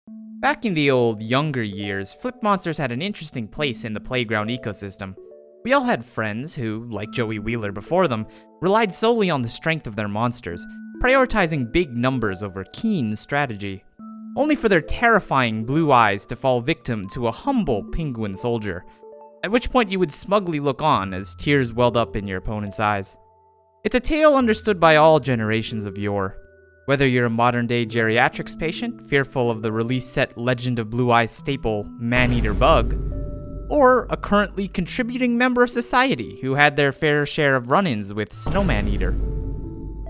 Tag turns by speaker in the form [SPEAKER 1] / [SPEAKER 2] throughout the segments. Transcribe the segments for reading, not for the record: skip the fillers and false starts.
[SPEAKER 1] Back in the old, younger years, flip monsters had an interesting place in the playground ecosystem. We all had friends who, like Joey Wheeler before them, relied solely on the strength of their monsters, prioritizing big numbers over keen strategy, only for their terrifying blue eyes to fall victim to a humble penguin soldier, at which point you would smugly look on as tears welled up in your opponent's eyes. It's a tale understood by all generations of yore. Whether you're a modern-day geriatrics patient, fearful of the release-set Legend of Blue Eyes staple, Man-Eater Bug, or a currently contributing member of society who had their fair share of run-ins with Snowman Eater.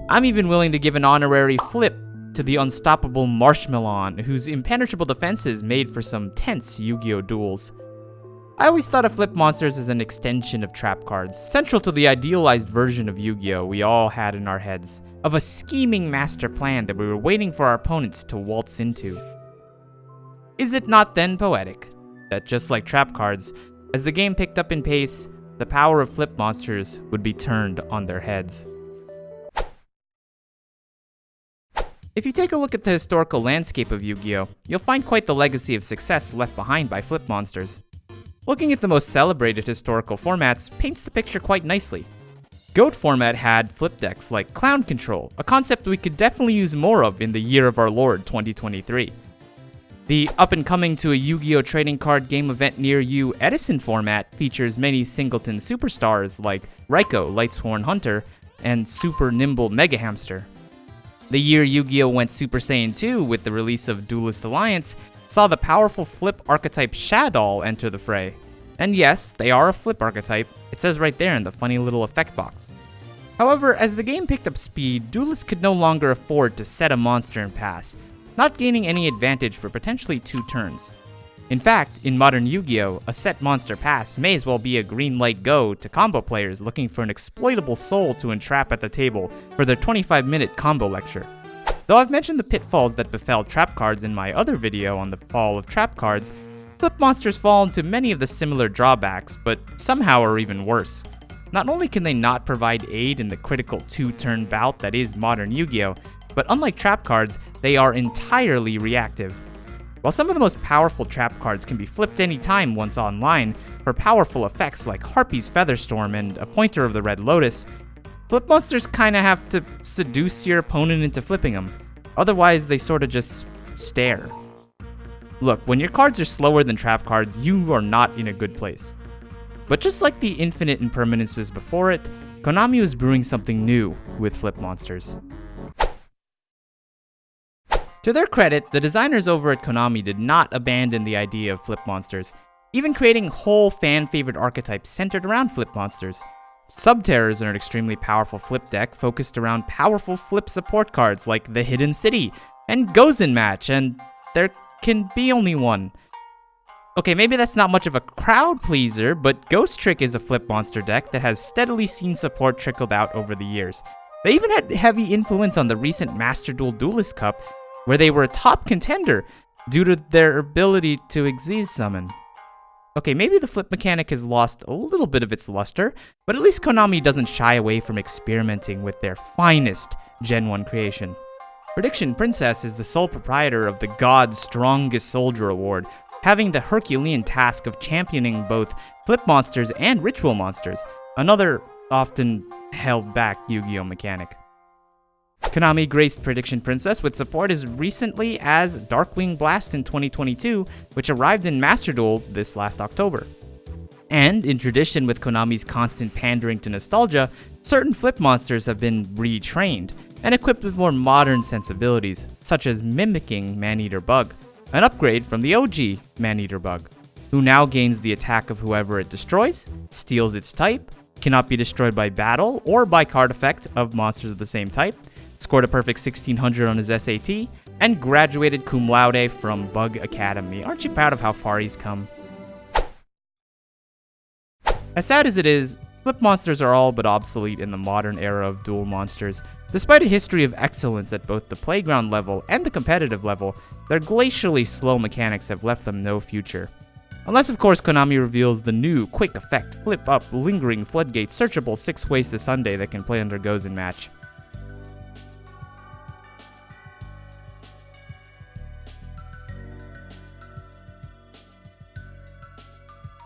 [SPEAKER 1] I'm even willing to give an honorary flip to the unstoppable Marshmallow, whose impenetrable defenses made for some tense Yu-Gi-Oh! Duels. I always thought of flip monsters as an extension of trap cards, central to the idealized version of Yu-Gi-Oh! We all had in our heads, of a scheming master plan that we were waiting for our opponents to waltz into. Is it not then poetic that just like trap cards, as the game picked up in pace, the power of flip monsters would be turned on their heads? If you take a look at the historical landscape of Yu-Gi-Oh!, you'll find quite the legacy of success left behind by flip monsters. Looking at the most celebrated historical formats paints the picture quite nicely. GOAT format had flip decks like Clown Control, a concept we could definitely use more of in the year of our Lord 2023. The up-and-coming to a Yu-Gi-Oh! Trading card game event near you Edison format features many singleton superstars like Raikou, Lightsworn Hunter, and Super Nimble Mega Hamster. The year Yu-Gi-Oh! Went Super Saiyan 2 with the release of Duelist Alliance saw the powerful flip archetype Shadow enter the fray. And yes, they are a flip archetype, it says right there in the funny little effect box. However, as the game picked up speed, duelists could no longer afford to set a monster and pass, not gaining any advantage for potentially 2 turns. In fact, in modern Yu-Gi-Oh!, a set monster pass may as well be a green light go to combo players looking for an exploitable soul to entrap at the table for their 25-minute combo lecture. Though I've mentioned the pitfalls that befell trap cards in my other video on the fall of trap cards, flip monsters fall into many of the similar drawbacks, but somehow are even worse. Not only can they not provide aid in the critical 2-turn bout that is modern Yu-Gi-Oh!, but unlike trap cards, they are entirely reactive. While some of the most powerful trap cards can be flipped anytime once online for powerful effects like Harpy's Featherstorm and a Pointer of the Red Lotus, flip monsters kinda have to seduce your opponent into flipping them. Otherwise, they sorta just stare. Look, when your cards are slower than trap cards, you are not in a good place. But just like the infinite impermanences before it, Konami was brewing something new with flip monsters. To their credit, the designers over at Konami did not abandon the idea of flip monsters, even creating whole fan-favorite archetypes centered around flip monsters. Subterrors are an extremely powerful flip deck focused around powerful flip support cards like the Hidden City and Gozen Match, and there can be only one. Okay, maybe that's not much of a crowd pleaser, but Ghost Trick is a flip monster deck that has steadily seen support trickled out over the years. They even had heavy influence on the recent Master Duel Duelist Cup, where they were a top contender due to their ability to Xyz summon. Okay, maybe the flip mechanic has lost a little bit of its luster, but at least Konami doesn't shy away from experimenting with their finest Gen 1 creation. Prediction Princess is the sole proprietor of the God's Strongest Soldier Award, having the Herculean task of championing both flip monsters and ritual monsters, another often held back Yu-Gi-Oh! Mechanic. Konami graced Prediction Princess with support as recently as Darkwing Blast in 2022, which arrived in Master Duel this last October. And, in tradition with Konami's constant pandering to nostalgia, certain flip monsters have been retrained and equipped with more modern sensibilities, such as mimicking Man-Eater Bug, an upgrade from the OG Man-Eater Bug, who now gains the attack of whoever it destroys, steals its type, cannot be destroyed by battle or by card effect of monsters of the same type, scored a perfect 1600 on his SAT, and graduated cum laude from Bug Academy. Aren't you proud of how far he's come? As sad as it is, flip monsters are all but obsolete in the modern era of duel monsters. Despite a history of excellence at both the playground level and the competitive level, their glacially slow mechanics have left them no future. Unless of course Konami reveals the new, quick effect, flip up, lingering floodgate, searchable 6 ways to Sunday that can play under Gozen Match.